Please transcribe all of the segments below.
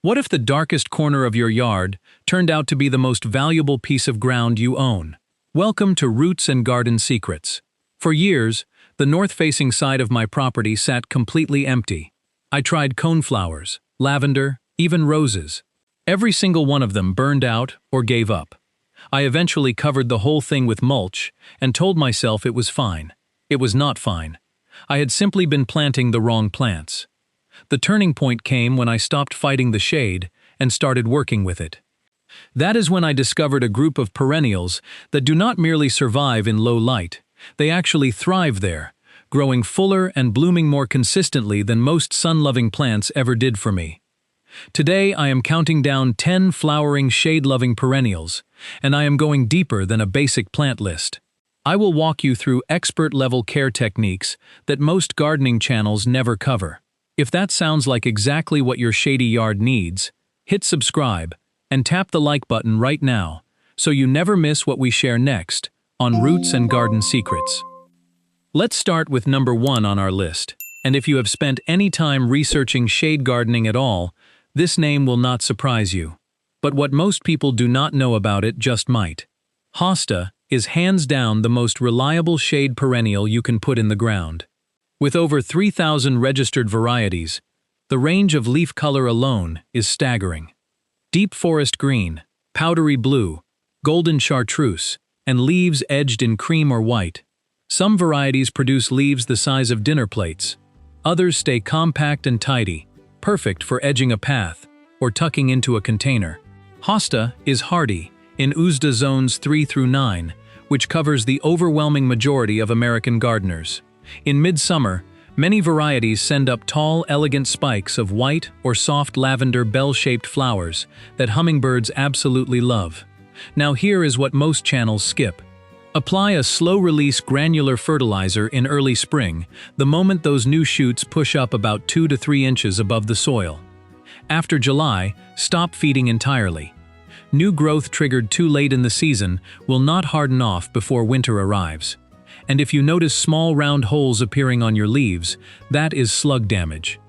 What if the darkest corner of your yard turned out to be the most valuable piece of ground you own? Welcome to Roots and Garden Secrets. For years, the north-facing side of my property sat completely empty. I tried coneflowers, lavender, even roses. Every single one of them burned out or gave up. I eventually covered the whole thing with mulch and told myself it was fine. It was not fine. I had simply been planting the wrong plants. The turning point came when I stopped fighting the shade and started working with it. That is when I discovered a group of perennials that do not merely survive in low light, they actually thrive there, growing fuller and blooming more consistently than most sun-loving plants ever did for me. Today I am counting down 10 flowering shade-loving perennials, and I am going deeper than a basic plant list. I will walk you through expert-level care techniques that most gardening channels never cover. If that sounds like exactly what your shady yard needs, hit subscribe and tap the like button right now so you never miss what we share next on Roots and Garden Secrets. Let's start with number 1 on our list, and if you have spent any time researching shade gardening at all, this name will not surprise you. But what most people do not know about it just might. Hosta is hands down the most reliable shade perennial you can put in the ground. With over 3,000 registered varieties, the range of leaf color alone is staggering. Deep forest green, powdery blue, golden chartreuse, and leaves edged in cream or white. Some varieties produce leaves the size of dinner plates. Others stay compact and tidy, perfect for edging a path or tucking into a container. Hosta is hardy in USDA zones 3 through 9, which covers the overwhelming majority of American gardeners. In midsummer, many varieties send up tall, elegant spikes of white or soft lavender bell-shaped flowers that hummingbirds absolutely love. Now here is what most channels skip. Apply a slow-release granular fertilizer in early spring, the moment those new shoots push up about 2 to 3 inches above the soil. After July, stop feeding entirely. New growth triggered too late in the season will not harden off before winter arrives. And if you notice small round holes appearing on your leaves, that is slug damage.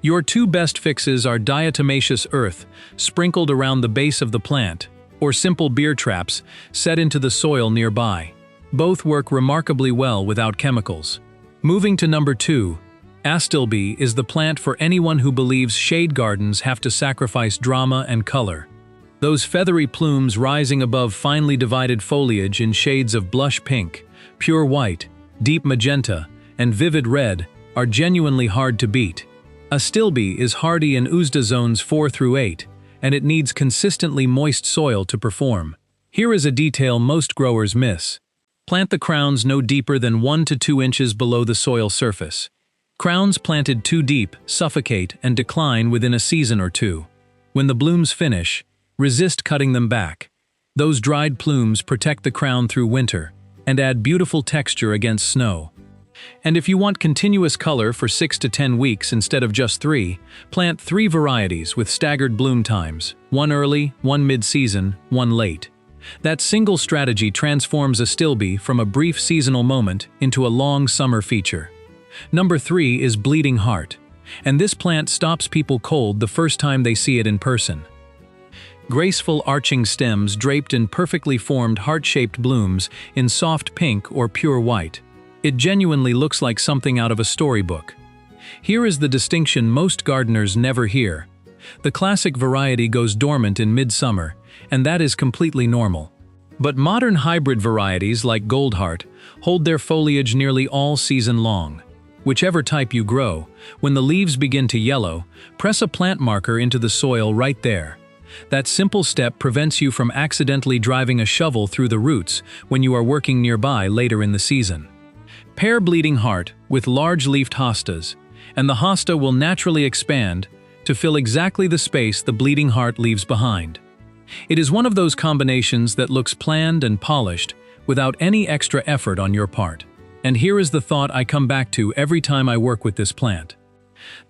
Your 2 best fixes are diatomaceous earth sprinkled around the base of the plant, or simple beer traps set into the soil nearby. Both work remarkably well without chemicals. Moving to number 2, astilbe is the plant for anyone who believes shade gardens have to sacrifice drama and color. Those feathery plumes rising above finely divided foliage in shades of blush pink, pure white, deep magenta, and vivid red are genuinely hard to beat. Astilbe is hardy in USDA zones 4 through 8, and it needs consistently moist soil to perform. Here is a detail most growers miss. Plant the crowns no deeper than 1 to 2 inches below the soil surface. Crowns planted too deep suffocate and decline within a season or 2. When the blooms finish, resist cutting them back. Those dried plumes protect the crown through winter and add beautiful texture against snow. And if you want continuous color for 6 to 10 weeks instead of just 3, plant 3 varieties with staggered bloom times, 1 early, 1 mid-season, 1 late. That single strategy transforms astilbe from a brief seasonal moment into a long summer feature. Number 3 is bleeding heart, and this plant stops people cold the first time they see it in person. Graceful arching stems draped in perfectly formed heart-shaped blooms in soft pink or pure white. It genuinely looks like something out of a storybook. Here is the distinction most gardeners never hear. The classic variety goes dormant in midsummer, and that is completely normal. But modern hybrid varieties like Goldheart hold their foliage nearly all season long. Whichever type you grow, when the leaves begin to yellow, press a plant marker into the soil right there. That simple step prevents you from accidentally driving a shovel through the roots when you are working nearby later in the season. Pair bleeding heart with large-leafed hostas, and the hosta will naturally expand to fill exactly the space the bleeding heart leaves behind. It is one of those combinations that looks planned and polished without any extra effort on your part. And here is the thought I come back to every time I work with this plant.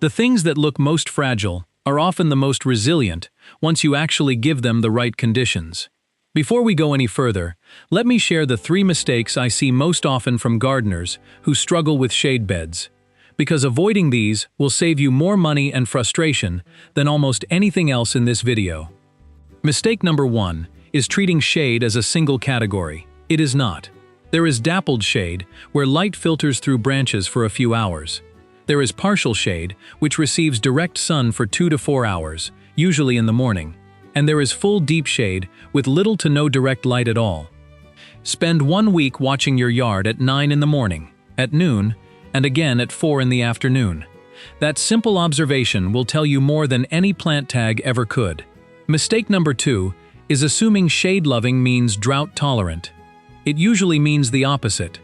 The things that look most fragile are often the most resilient once you actually give them the right conditions. Before we go any further, let me share the 3 mistakes I see most often from gardeners who struggle with shade beds. because avoiding these will save you more money and frustration than almost anything else in this video. Mistake number 1 is treating shade as a single category. It is not. There is dappled shade, where light filters through branches for a few hours. There is partial shade, which receives direct sun for 2 to 4 hours, usually in the morning. And there is full deep shade, with little to no direct light at all. Spend 1 week watching your yard at 9 in the morning, at noon, and again at 4 in the afternoon. That simple observation will tell you more than any plant tag ever could. Mistake number 2 is assuming shade-loving means drought-tolerant. It usually means the opposite.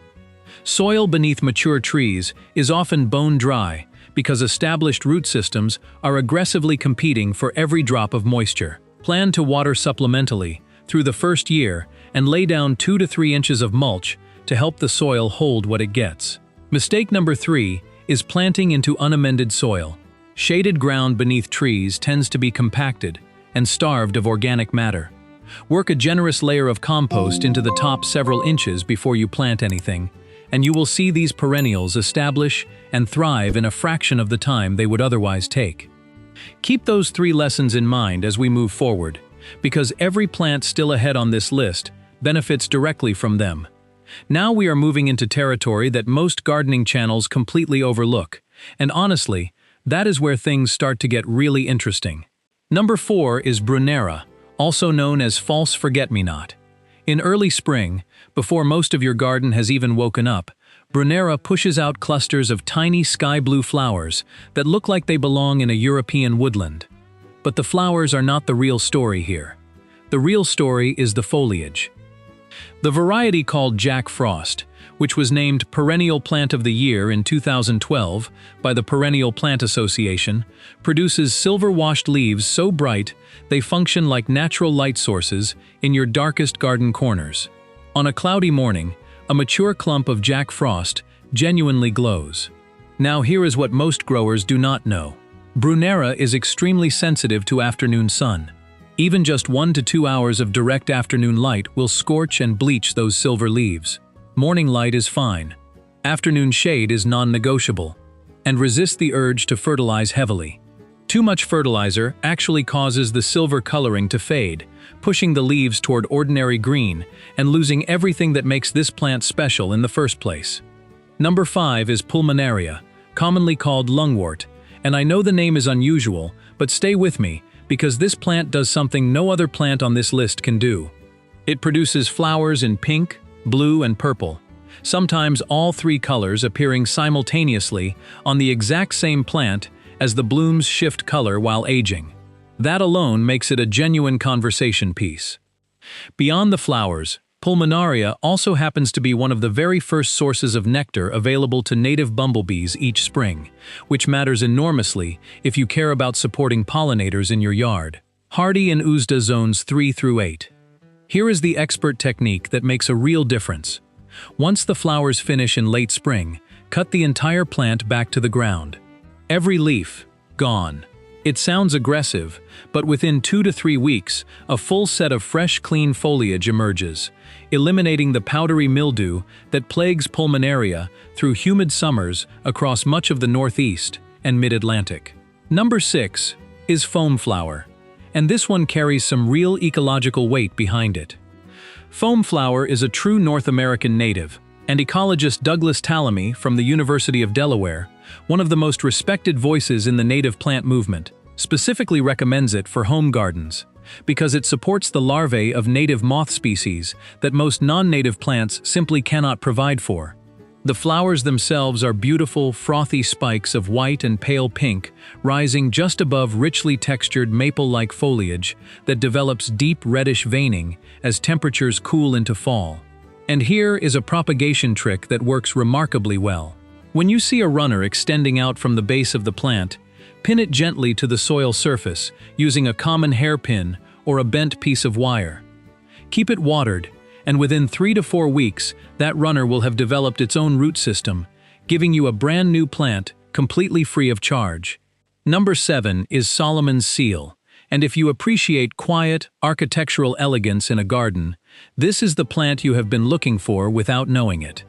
Soil beneath mature trees is often bone dry because established root systems are aggressively competing for every drop of moisture. Plan to water supplementally through the first year and lay down 2 to 3 inches of mulch to help the soil hold what it gets. Mistake number 3 is planting into unamended soil. Shaded ground beneath trees tends to be compacted and starved of organic matter. Work a generous layer of compost into the top several inches before you plant anything, and you will see these perennials establish and thrive in a fraction of the time they would otherwise take. Keep those 3 lessons in mind as we move forward, because every plant still ahead on this list benefits directly from them. Now we are moving into territory that most gardening channels completely overlook, and honestly, that is where things start to get really interesting. Number 4 is Brunera, also known as false forget-me-not. In early spring, before most of your garden has even woken up, Brunera pushes out clusters of tiny sky-blue flowers that look like they belong in a European woodland. But the flowers are not the real story here. The real story is the foliage. The variety called Jack Frost, which was named Perennial Plant of the Year in 2012 by the Perennial Plant Association, produces silver-washed leaves so bright they function like natural light sources in your darkest garden corners. On a cloudy morning, a mature clump of Jack Frost genuinely glows. Now here is what most growers do not know. Brunera is extremely sensitive to afternoon sun. Even just 1 to 2 hours of direct afternoon light will scorch and bleach those silver leaves. Morning light is fine. Afternoon shade is non-negotiable. And resist the urge to fertilize heavily. Too much fertilizer actually causes the silver coloring to fade, pushing the leaves toward ordinary green and losing everything that makes this plant special in the first place. Number 5 is Pulmonaria, commonly called lungwort, and I know the name is unusual, but stay with me because this plant does something no other plant on this list can do. It produces flowers in pink, blue, and purple, sometimes all 3 colors appearing simultaneously on the exact same plant as the blooms shift color while aging. That alone makes it a genuine conversation piece. Beyond the flowers, Pulmonaria also happens to be one of the very first sources of nectar available to native bumblebees each spring, which matters enormously if you care about supporting pollinators in your yard. Hardy in USDA zones 3 through 8. Here is the expert technique that makes a real difference. Once the flowers finish in late spring, cut the entire plant back to the ground. Every leaf, gone. It sounds aggressive, but within 2 to 3 weeks, a full set of fresh, clean foliage emerges, eliminating the powdery mildew that plagues Pulmonaria through humid summers across much of the Northeast and Mid-Atlantic. Number 6 is foam flower, and this one carries some real ecological weight behind it. Foam flower is a true North American native, and ecologist Douglas Tallamy from the University of Delaware, one of the most respected voices in the native plant movement, specifically recommends it for home gardens, because it supports the larvae of native moth species that most non-native plants simply cannot provide for. The flowers themselves are beautiful, frothy spikes of white and pale pink, rising just above richly textured maple-like foliage that develops deep reddish veining as temperatures cool into fall. And here is a propagation trick that works remarkably well. When you see a runner extending out from the base of the plant, pin it gently to the soil surface using a common hairpin or a bent piece of wire. Keep it watered, and within 3 to 4 weeks, that runner will have developed its own root system, giving you a brand new plant completely free of charge. Number 7 is Solomon's Seal, and if you appreciate quiet, architectural elegance in a garden, this is the plant you have been looking for without knowing it.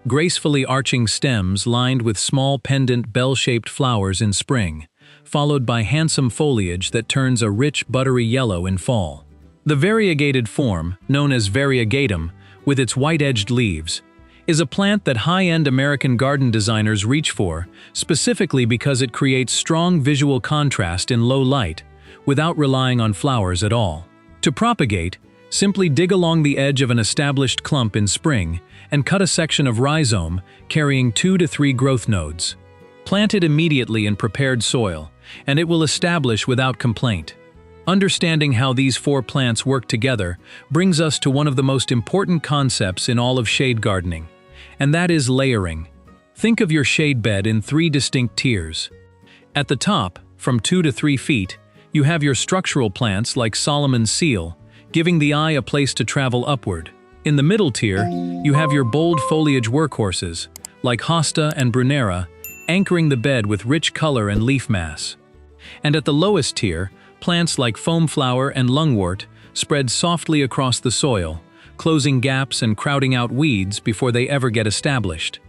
gracefully arching stems lined with small pendant bell-shaped flowers in spring, followed by handsome foliage that turns a rich buttery yellow in fall. The variegated form, known as variegatum, with its white-edged leaves, is a plant that high-end American garden designers reach for, specifically because it creates strong visual contrast in low light, without relying on flowers at all. To propagate, simply dig along the edge of an established clump in spring and cut a section of rhizome carrying 2 to 3 growth nodes. Plant it immediately in prepared soil, and it will establish without complaint. Understanding how these 4 plants work together brings us to one of the most important concepts in all of shade gardening, and that is layering. Think of your shade bed in 3 distinct tiers. At the top, from 2 to 3 feet, you have your structural plants like Solomon's seal, giving the eye a place to travel upward. In the middle tier, you have your bold foliage workhorses, like Hosta and Brunera, anchoring the bed with rich color and leaf mass. And at the lowest tier, plants like foamflower and lungwort spread softly across the soil, closing gaps and crowding out weeds before they ever get established.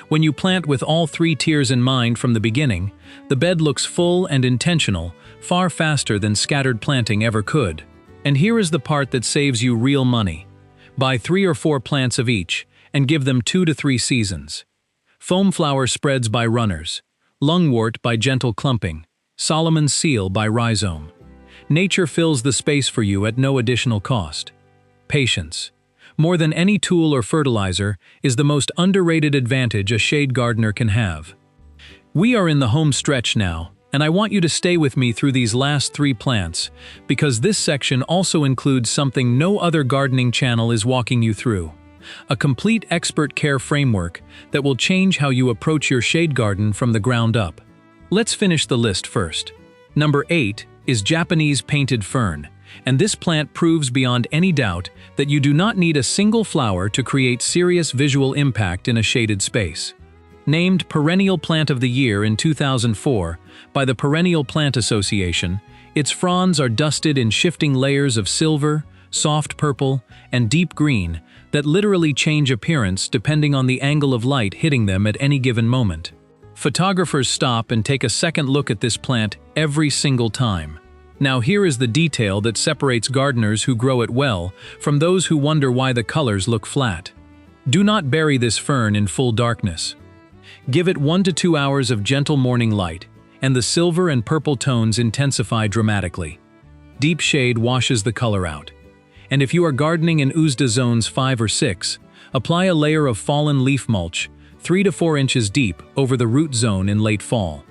When you plant with all 3 tiers in mind from the beginning, the bed looks full and intentional, far faster than scattered planting ever could. And here is the part that saves you real money. Buy 3 or 4 plants of each, and give them 2 to 3 seasons. Foamflower spreads by runners, lungwort by gentle clumping, Solomon's seal by rhizome. Nature fills the space for you at no additional cost. Patience, more than any tool or fertilizer, is the most underrated advantage a shade gardener can have. We are in the home stretch now, and I want you to stay with me through these last 3 plants, because this section also includes something no other gardening channel is walking you through. A complete expert care framework that will change how you approach your shade garden from the ground up. Let's finish the list first. Number 8 is Japanese painted fern, and this plant proves beyond any doubt that you do not need a single flower to create serious visual impact in a shaded space. Named Perennial Plant of the Year in 2004 by the Perennial Plant Association, its fronds are dusted in shifting layers of silver, soft purple, and deep green that literally change appearance depending on the angle of light hitting them at any given moment. Photographers stop and take a second look at this plant every single time. Now here is the detail that separates gardeners who grow it well from those who wonder why the colors look flat. Do not bury this fern in full darkness. Give it 1 to 2 hours of gentle morning light, and the silver and purple tones intensify dramatically. Deep shade washes the color out. And if you are gardening in USDA zones 5 or 6, apply a layer of fallen leaf mulch, 3 to 4 inches deep, over the root zone in late fall.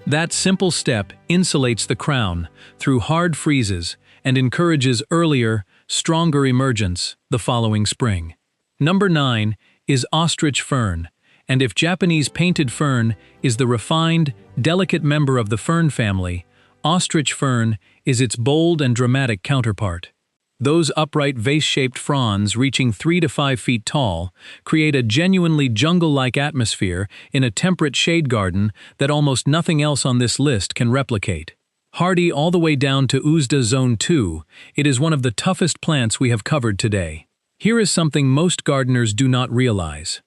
That simple step insulates the crown through hard freezes and encourages earlier, stronger emergence the following spring. Number 9 is ostrich fern, and if Japanese painted fern is the refined, delicate member of the fern family, ostrich fern is its bold and dramatic counterpart. Those upright vase-shaped fronds reaching 3 to 5 feet tall create a genuinely jungle-like atmosphere in a temperate shade garden that almost nothing else on this list can replicate. Hardy all the way down to USDA Zone 2, it is one of the toughest plants we have covered today. Here is something most gardeners do not realize.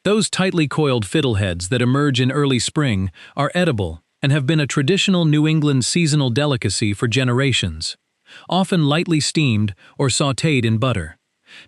Those tightly coiled fiddleheads that emerge in early spring are edible and have been a traditional New England seasonal delicacy for generations, often lightly steamed or sautéed in butter.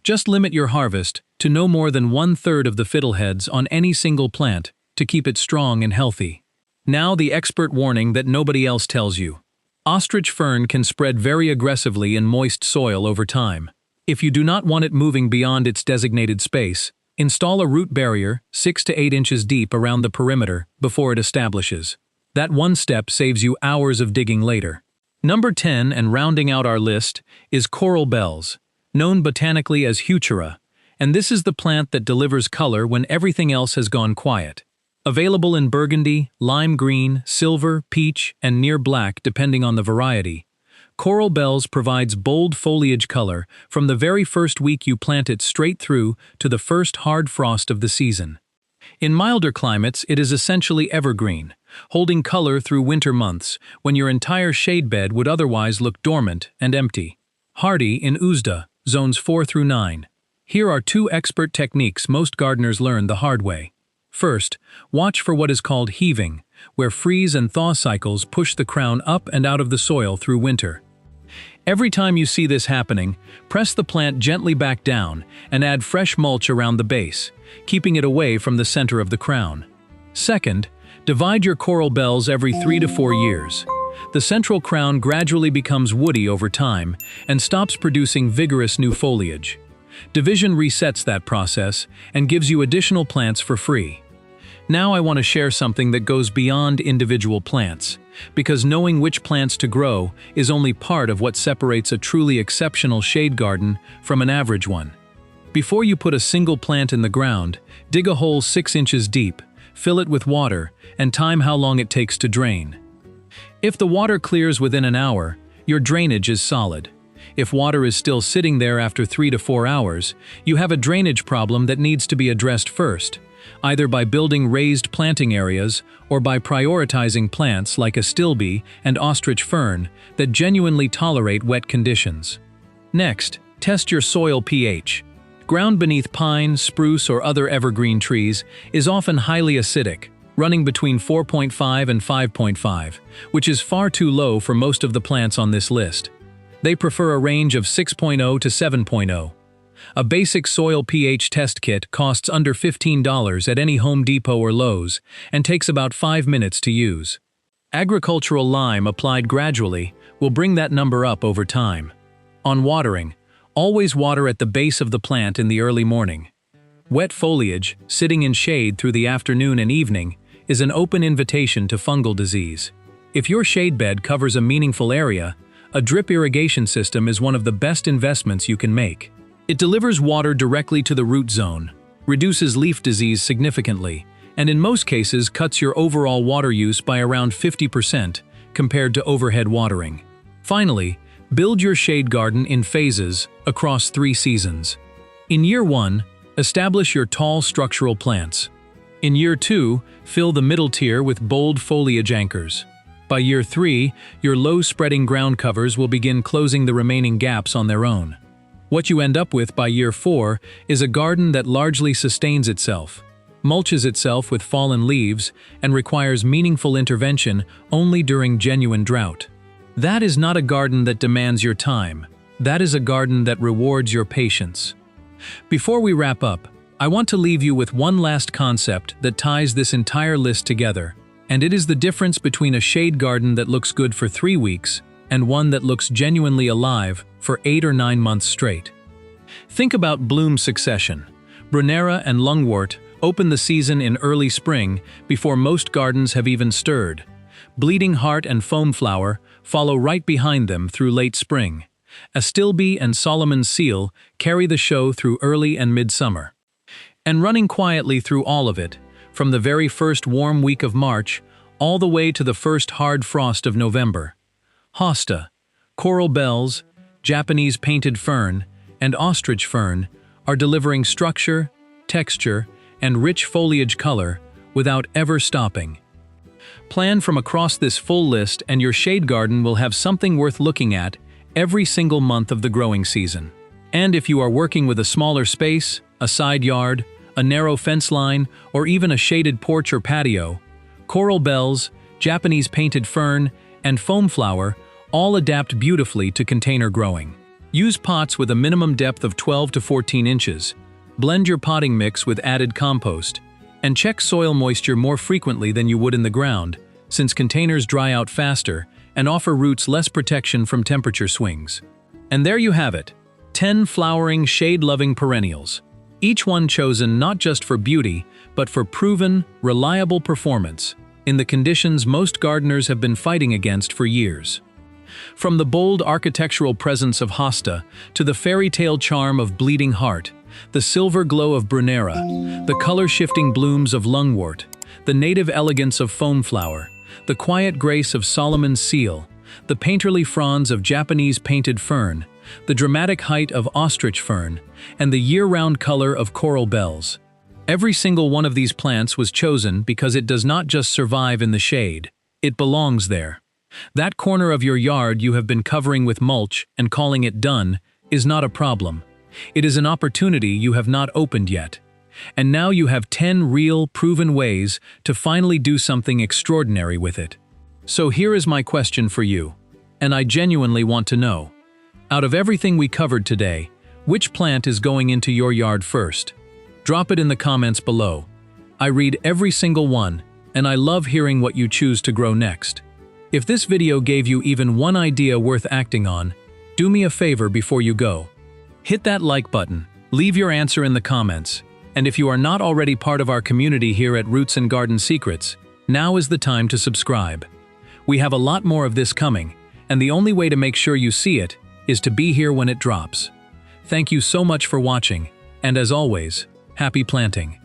Just limit your harvest to no more than 1/3 of the fiddleheads on any single plant to keep it strong and healthy. Now the expert warning that nobody else tells you. Ostrich fern can spread very aggressively in moist soil over time. If you do not want it moving beyond its designated space, install a root barrier 6 to 8 inches deep around the perimeter before it establishes. That one step saves you hours of digging later. Number 10, and rounding out our list, is coral bells, known botanically as heuchera, and this is the plant that delivers color when everything else has gone quiet. Available in burgundy, lime green, silver, peach, and near black depending on the variety, coral bells provides bold foliage color from the very first week you plant it straight through to the first hard frost of the season. In milder climates, it is essentially evergreen, holding color through winter months when your entire shade bed would otherwise look dormant and empty. Hardy in USDA, zones 4 through 9. Here are 2 expert techniques most gardeners learn the hard way. First, watch for what is called heaving, where freeze and thaw cycles push the crown up and out of the soil through winter. Every time you see this happening, press the plant gently back down and add fresh mulch around the base, keeping it away from the center of the crown. Second, divide your coral bells every 3 to 4 years. The central crown gradually becomes woody over time and stops producing vigorous new foliage. Division resets that process and gives you additional plants for free. Now I want to share something that goes beyond individual plants, because knowing which plants to grow is only part of what separates a truly exceptional shade garden from an average one. Before you put a single plant in the ground, dig a hole 6 inches deep, fill it with water, and time how long it takes to drain. If the water clears within an hour, your drainage is solid. If water is still sitting there after 3 to 4 hours, you have a drainage problem that needs to be addressed first, either by building raised planting areas or by prioritizing plants like astilbe and ostrich fern that genuinely tolerate wet conditions. Next, test your soil pH. Ground beneath pine, spruce, or other evergreen trees is often highly acidic, running between 4.5 and 5.5, which is far too low for most of the plants on this list. They prefer a range of 6.0 to 7.0. A basic soil pH test kit costs under $15 at any Home Depot or Lowe's and takes about 5 minutes to use. Agricultural lime applied gradually will bring that number up over time. On watering, always water at the base of the plant in the early morning. Wet foliage, sitting in shade through the afternoon and evening, is an open invitation to fungal disease. If your shade bed covers a meaningful area, a drip irrigation system is one of the best investments you can make. It delivers water directly to the root zone, reduces leaf disease significantly, and in most cases cuts your overall water use by around 50% compared to overhead watering. Finally, build your shade garden in phases across 3 seasons. In year 1, establish your tall structural plants. In year 2, fill the middle tier with bold foliage anchors. By year 3, your low-spreading ground covers will begin closing the remaining gaps on their own. What you end up with by year 4 is a garden that largely sustains itself, mulches itself with fallen leaves, and requires meaningful intervention only during genuine drought. That is not a garden that demands your time. That is a garden that rewards your patience. Before we wrap up, I want to leave you with one last concept that ties this entire list together, and it is the difference between a shade garden that looks good for 3 weeks and one that looks genuinely alive for 8 or 9 months straight. Think about bloom succession. Brunera and lungwort open the season in early spring before most gardens have even stirred. Bleeding heart and foamflower follow right behind them through late spring. Astilbe and Solomon's seal carry the show through early and midsummer. And running quietly through all of it, from the very first warm week of March all the way to the first hard frost of November, hosta, coral bells, Japanese painted fern, and ostrich fern are delivering structure, texture, and rich foliage color without ever stopping. Plan from across this full list and your shade garden will have something worth looking at every single month of the growing season. And if you are working with a smaller space, a side yard, a narrow fence line, or even a shaded porch or patio, coral bells, Japanese painted fern, and foamflower all adapt beautifully to container growing. Use pots with a minimum depth of 12 to 14 inches. Blend your potting mix with added compost, and check soil moisture more frequently than you would in the ground, since containers dry out faster and offer roots less protection from temperature swings. And there you have it, 10 flowering, shade-loving perennials. Each one chosen not just for beauty, but for proven, reliable performance in the conditions most gardeners have been fighting against for years. From the bold architectural presence of hosta to the fairy tale charm of bleeding heart, the silver glow of brunera, the color-shifting blooms of lungwort, the native elegance of foamflower, the quiet grace of Solomon's seal, the painterly fronds of Japanese painted fern, the dramatic height of ostrich fern, and the year-round color of coral bells. Every single one of these plants was chosen because it does not just survive in the shade, it belongs there. That corner of your yard you have been covering with mulch and calling it done is not a problem. It is an opportunity you have not opened yet. And now you have 10 real, proven ways to finally do something extraordinary with it. So here is my question for you, and I genuinely want to know. Out of everything we covered today, which plant is going into your yard first? Drop it in the comments below. I read every single one, and I love hearing what you choose to grow next. If this video gave you even one idea worth acting on, do me a favor before you go. Hit that like button, leave your answer in the comments, and if you are not already part of our community here at Roots and Garden Secrets, now is the time to subscribe. We have a lot more of this coming, and the only way to make sure you see it is to be here when it drops. Thank you so much for watching, and as always, happy planting.